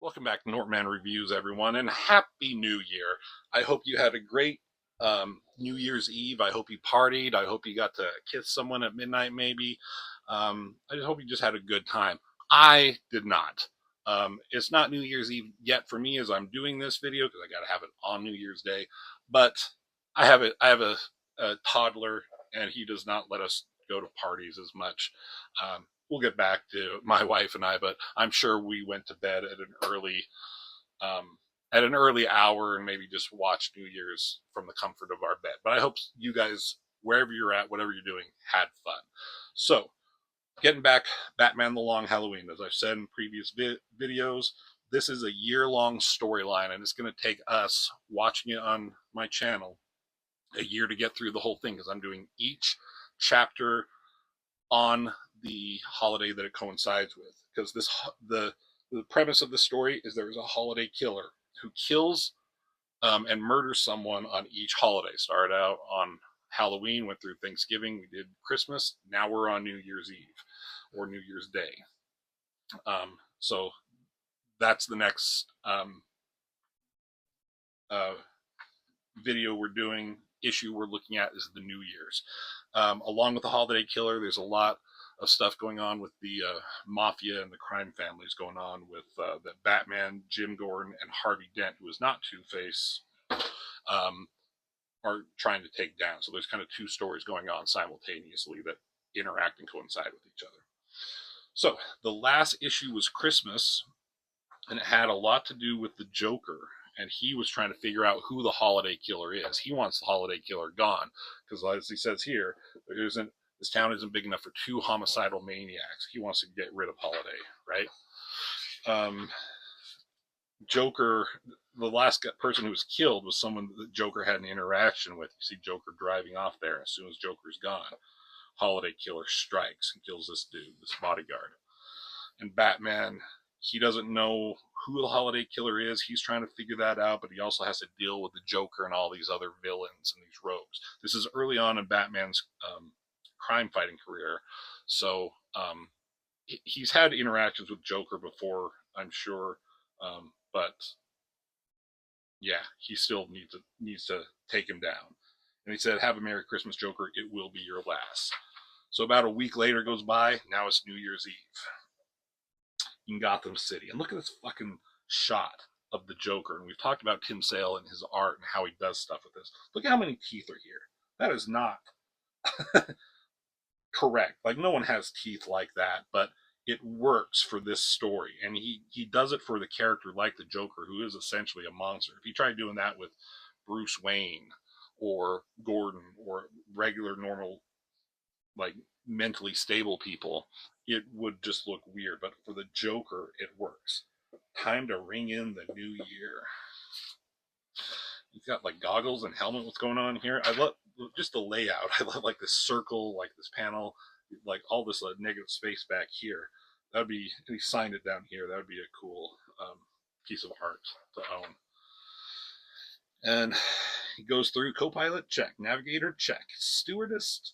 Welcome back to Nortman Reviews, everyone, and Happy New Year. I hope you had a great New Year's Eve. I hope you partied. I hope you got to kiss someone at midnight, maybe. I just hope you just had a good time. I did not. It's not New Year's Eve yet for me as I'm doing this video because I got to have it on New Year's Day. But I have a toddler, and he does not let us go to parties as much. We'll get back to my wife and I, but I'm sure we went to bed um, at an early hour and maybe just watched New Year's from the comfort of our bed. But I hope you guys, wherever you're at, whatever you're doing, had fun. So, getting back, Batman: The Long Halloween. As I've said in previous videos, this is a year-long storyline, and it's going to take us watching it on my channel a year to get through the whole thing because I'm doing each chapter on the holiday that it coincides with. Because the premise of the story is there is a holiday killer who kills and murders someone on each holiday. Started out on Halloween, went through Thanksgiving, we did Christmas. Now we're on New Year's Eve or New Year's Day. So that's the next video we're doing. Issue we're looking at is the New Year's. Along with the holiday killer, there's a lot of stuff going on with the mafia and the crime families going on with the Batman, Jim Gordon, and Harvey Dent, who is not Two-Face, are trying to take down. So there's kind of two stories going on simultaneously that interact and coincide with each other. So the last issue was Christmas, and it had a lot to do with the Joker. And he was trying to figure out who the holiday killer is. He wants the holiday killer gone because, as he says here, this town isn't big enough for two homicidal maniacs. He wants to get rid of Holiday, right? Joker, the last person who was killed was someone that Joker had an interaction with. You see Joker driving off there. As soon as Joker's gone, Holiday killer strikes and kills this dude, this bodyguard. And Batman, he doesn't know who the holiday killer is. He's trying to figure that out, but he also has to deal with the Joker and all these other villains and these rogues. This is early on in Batman's crime fighting career, so he's had interactions with Joker before, I'm sure, but yeah, he still needs to take him down. And he said, "Have a Merry Christmas, Joker. It will be your last." So about a week later goes by. Now it's New Year's Eve in Gotham City. And look at this fucking shot of the Joker. And we've talked about Tim Sale and his art and how he does stuff with this. Look at how many teeth are here. That is not correct. Like, no one has teeth like that, but it works for this story. And he does it for the character like the Joker, who is essentially a monster. If he tried doing that with Bruce Wayne or Gordon or regular, normal, like, mentally stable people, it would just look weird. But for the Joker, it works. Time to ring in the new year. He's got like goggles and helmet. What's going on here? I love just the layout. I love like this circle, like this panel, like all this negative space back here. That would be, if he signed it down here, that would be a cool piece of art to own. And he goes through co-pilot, check. Navigator, check. Stewardess,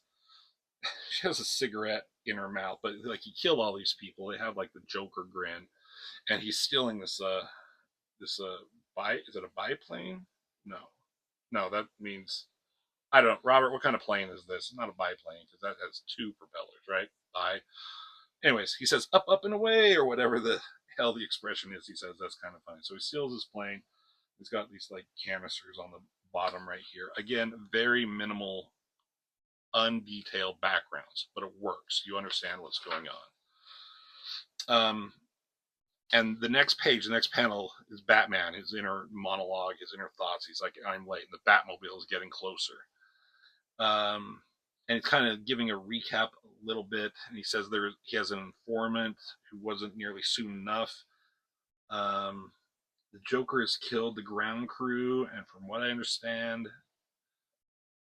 she has a cigarette in her mouth, but like he killed all these people. They have like the Joker grin, and he's stealing this is it a biplane? No, no, that means I don't know. Robert, what kind of plane is this? Not a biplane because that has two propellers, right? Anyways, he says up, up and away, or whatever the hell the expression is. He says that's kind of funny. So he steals his plane. He's got these like canisters on the bottom right here. Again, very minimal, undetailed backgrounds, but it works. You understand what's going on. And the next page, the next panel is Batman, his inner monologue, his inner thoughts. He's like, I'm late, and the Batmobile is getting closer. And it's kind of giving a recap a little bit. And he says he has an informant who wasn't nearly soon enough. The Joker has killed the ground crew, and from what I understand,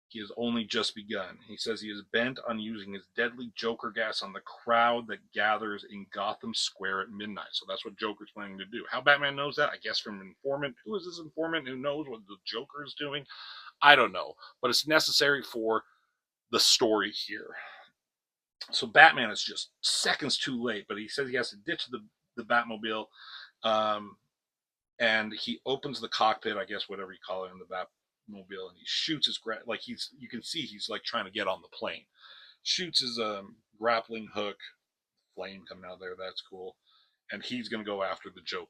he has only just begun. He says he is bent on using his deadly Joker gas on the crowd that gathers in Gotham Square at midnight. So that's what Joker's planning to do. How Batman knows that? I guess from an informant. Who is this informant who knows what the Joker is doing? I don't know. But it's necessary for the story here. So Batman is just seconds too late, but he says he has to ditch the Batmobile Um, and he opens the cockpit, I guess, whatever you call it, in the Batmobile, and he shoots his like you can see he's like trying to get on the plane. Shoots his grappling hook, flame coming out there. That's cool, and he's gonna go after the Joker.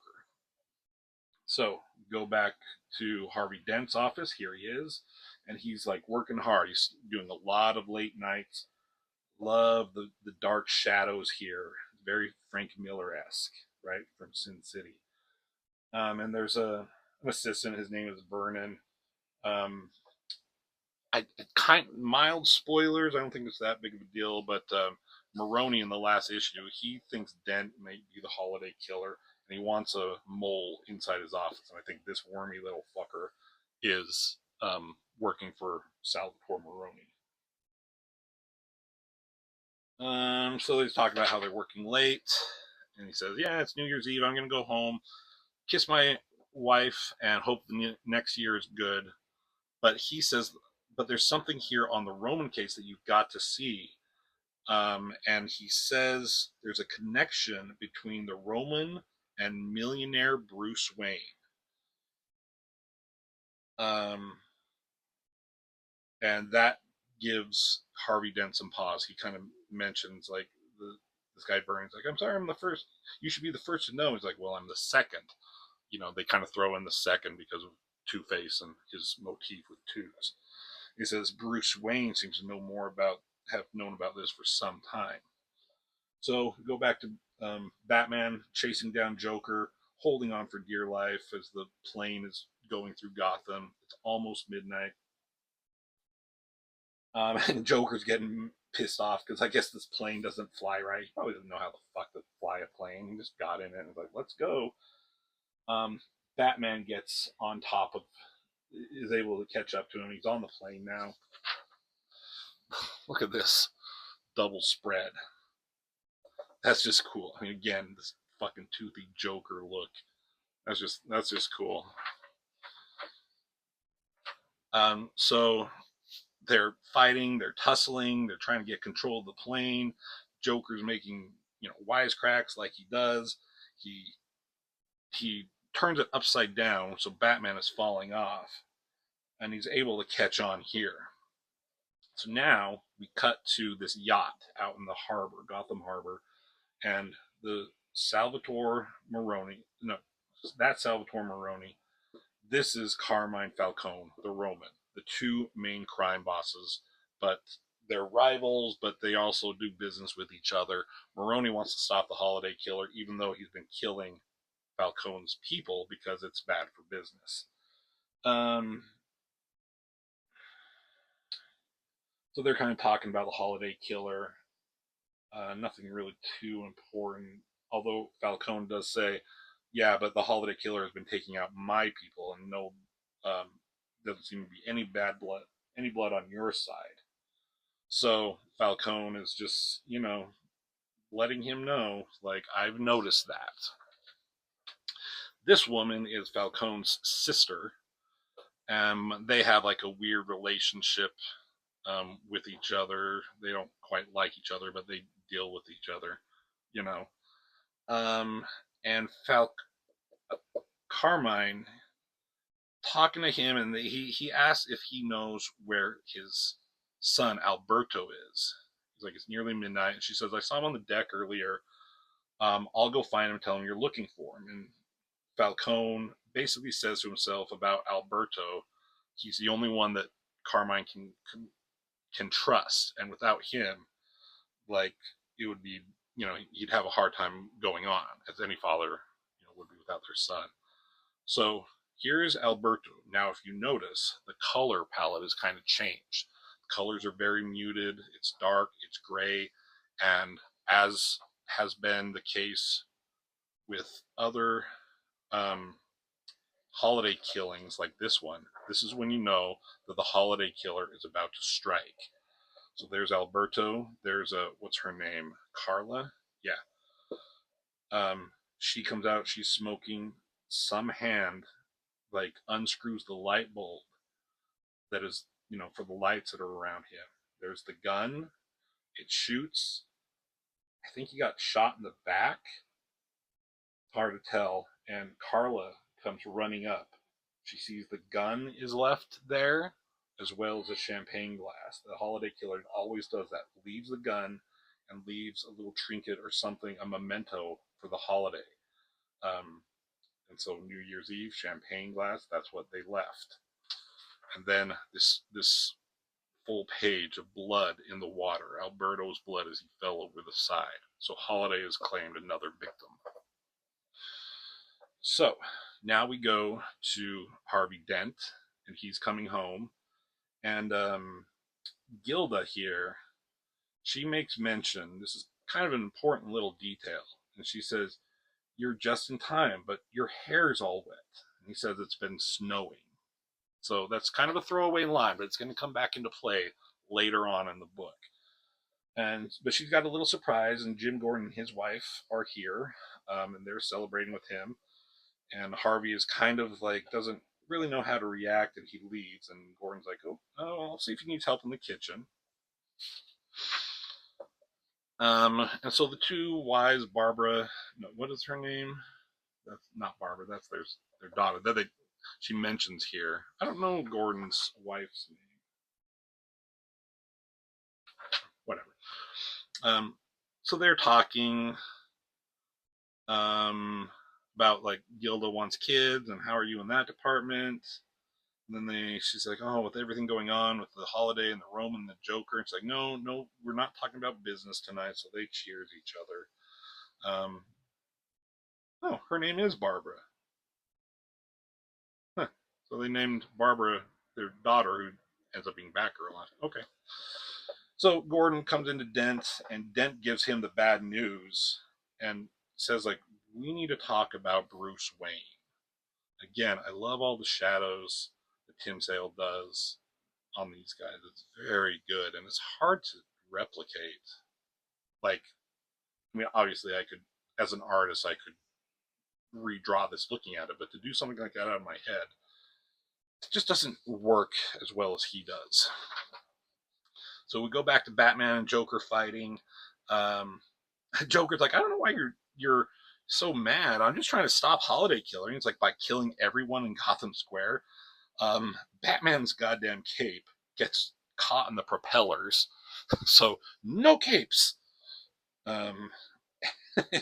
So go back to Harvey Dent's office. Here he is, and he's like working hard. He's doing a lot of late nights. Love the dark shadows here. Very Frank Miller esque, right, from Sin City. And there's an assistant. His name is Vernon. Um, I kind mild spoilers. I don't think it's that big of a deal, but Maroni in the last issue, he thinks Dent may be the holiday killer, and he wants a mole inside his office. And I think this wormy little fucker is working for Salvatore Maroni. So they talk about how they're working late, and he says, "Yeah, it's New Year's Eve. I'm gonna go home, kiss my wife, and hope the next year is good." But he says, "But there's something here on the Roman case that you've got to see." And he says there's a connection between the Roman and millionaire Bruce Wayne. Um, and that gives Harvey Dent some pause. He kind of mentions like this guy Burns, like, "I'm sorry, I'm the first. You should be the first to know." He's like, "Well, I'm the second." They kind of throw in the second because of Two Face and his motif with twos. He says Bruce Wayne seems to know more about, have known about this for some time. So go back to Batman chasing down Joker, holding on for dear life as the plane is going through Gotham. It's almost midnight. And Joker's getting pissed off because I guess this plane doesn't fly right. He probably doesn't know how the fuck to fly a plane. He just got in it and was like, "Let's go." Um, Batman gets on top of, is able to catch up to him. He's on the plane now. Look at this double spread. That's just cool. I mean, again, this fucking toothy Joker look. That's just cool. So they're fighting, they're tussling, they're trying to get control of the plane. Joker's making wisecracks like he does. He turns it upside down, so Batman is falling off, and he's able to catch on here. So now we cut to this yacht out in the harbor, Gotham Harbor, and the Salvatore Maroni. No, that's Salvatore Maroni. This is Carmine Falcone, the Roman, the two main crime bosses, but they're rivals, but they also do business with each other. Maroni wants to stop the holiday killer, even though he's been killing Falcone's people because it's bad for business. So they're kind of talking about the holiday killer. Nothing really too important. Although Falcone does say, "Yeah, but the holiday killer has been taking out my people, and no, doesn't seem to be any blood on your side." So Falcone is just, letting him know, like, "I've noticed that." This woman is Falcone's sister. They have like a weird relationship with each other. They don't quite like each other, but they deal with each other, you know. Um, and Carmine talking to him, and he asks if he knows where his son Alberto is. He's like, "It's nearly midnight," and she says, "I saw him on the deck earlier. I'll go find him and tell him you're looking for him." And Falcone basically says to himself about Alberto, he's the only one that Carmine can trust, and without him, like, it would be, he'd have a hard time going on, as any father, would be without their son. So here's Alberto. Now, if you notice, the color palette has kind of changed. The colors are very muted. It's dark. It's gray, and as has been the case with other holiday killings like this one, this is when you know that the holiday killer is about to strike. So there's Alberto. There's what's her name? Carla? Yeah. She comes out, she's smoking. Some hand, like, unscrews the light bulb that is, for the lights that are around him. There's the gun. It shoots. I think he got shot in the back. Hard to tell. and Carla comes running up. She sees the gun is left there, as well as a champagne glass. The holiday killer always does that. Leaves the gun and leaves a little trinket or something, a memento for the holiday. Um, and so New Year's Eve, champagne glass, that's what they left. And then this full page of blood in the water, Alberto's blood as he fell over the side. So Holiday has claimed another victim. So now we go to Harvey Dent, and he's coming home. And Gilda here, she makes mention, this is kind of an important little detail, and she says, "You're just in time, but your hair's all wet." And he says it's been snowing. So that's kind of a throwaway line, but it's going to come back into play later on in the book. But she's got a little surprise, and Jim Gordon and his wife are here, and they're celebrating with him. And Harvey is kind of like doesn't really know how to react, and he leaves. And Gordon's like, "Oh, I'll see if he needs help in the kitchen." And so the two wives, Barbara, no, what is her name? That's not Barbara. That's their daughter. That she mentions here. I don't know Gordon's wife's name. Whatever. So they're talking about like Gilda wants kids and how are you in that department. And then she's like, "Oh, with everything going on with the holiday and the Roman and the Joker," and it's like, "No, we're not talking about business tonight." So they cheers each other. Oh, her name is Barbara. Huh. So they named Barbara their daughter, who ends up being Batgirl. Okay. So Gordon comes into Dent, and Dent gives him the bad news and says, like, "We need to talk about Bruce Wayne." Again, I love all the shadows that Tim Sale does on these guys. It's very good, and it's hard to replicate. Like, I mean, obviously, I could, as an artist, I could redraw this looking at it, but to do something like that out of my head, it just doesn't work as well as he does. So we go back to Batman and Joker fighting. Um, Joker's like, "I don't know why you're so mad. I'm just trying to stop Holiday Killer." And it's like, by killing everyone in Gotham Square. Batman's goddamn cape gets caught in the propellers, so no capes. Um,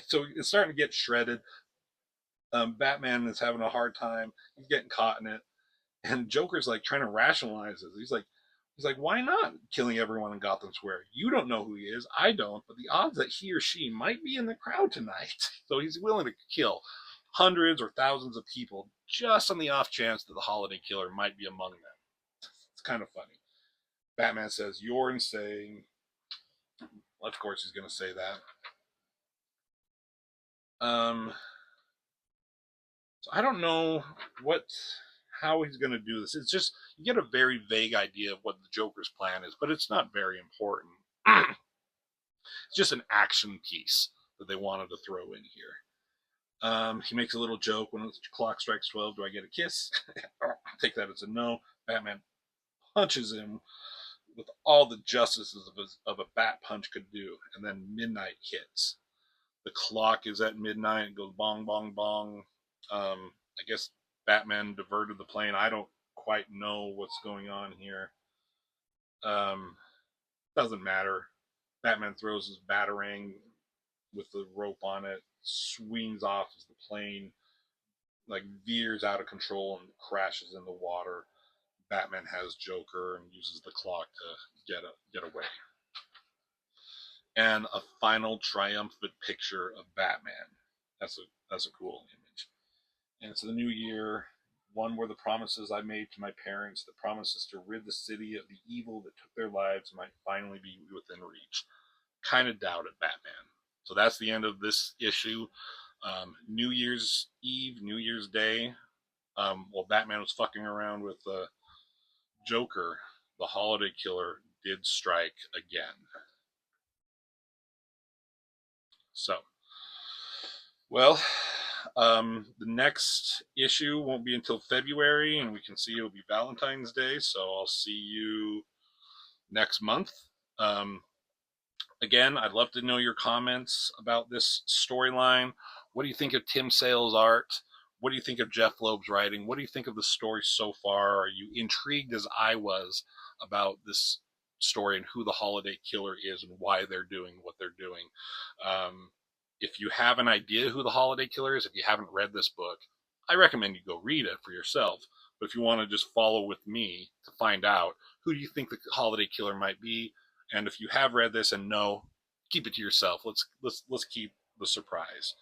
so it's starting to get shredded. Batman is having a hard time. He's getting caught in it, and Joker's like trying to rationalize it. He's like, "Why not killing everyone in Gotham Square? You don't know who he is. I don't. But the odds that he or she might be in the crowd tonight." So he's willing to kill hundreds or thousands of people just on the off chance that the Holiday Killer might be among them. It's kind of funny. Batman says, "You're insane." Well, of course, he's going to say that. So I don't know how he's going to do this. It's just you get a very vague idea of what the Joker's plan is, but it's not very important. It's just an action piece that they wanted to throw in here. He makes a little joke when the clock strikes 12. Do I get a kiss? Take that as a no. Batman punches him with all the justices of a bat punch could do, and then midnight hits. The clock is at midnight. It goes bong, bong, bong. I guess Batman diverted the plane. I don't quite know what's going on here. Doesn't matter. Batman throws his batarang with the rope on it, swings off as the plane like veers out of control and crashes in the water. Batman has Joker and uses the clock to get away. And a final triumphant picture of Batman. That's a cool image. And it's the new year, one where the promises I made to my parents, the promises to rid the city of the evil that took their lives, might finally be within reach. Kind of doubted Batman. So that's the end of this issue. New Year's Eve, New Year's Day, while Batman was fucking around with Joker, the Holiday Killer did strike again. So, well, the next issue won't be until February, and we can see it'll be Valentine's Day. So I'll see you next month. Again, I'd love to know your comments about this storyline. What do you think of Tim Sale's art? What do you think of Jeff Loeb's writing? What do you think of the story so far? Are you intrigued as I was about this story and who the Holiday Killer is and why they're doing what they're doing? Um, if you have an idea who the Holiday Killer is, if you haven't read this book, I recommend you go read it for yourself. But if you want to just follow with me to find out who do you think the Holiday Killer might be, and if you have read this and know, keep it to yourself. Let's keep the surprise.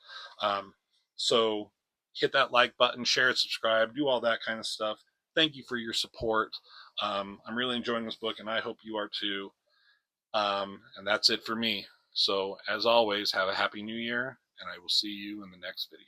Um, so hit that like button, share it, subscribe, do all that kind of stuff. Thank you for your support. I'm really enjoying this book, and I hope you are too. And that's it for me. So, as always, have a happy new year, and I will see you in the next video.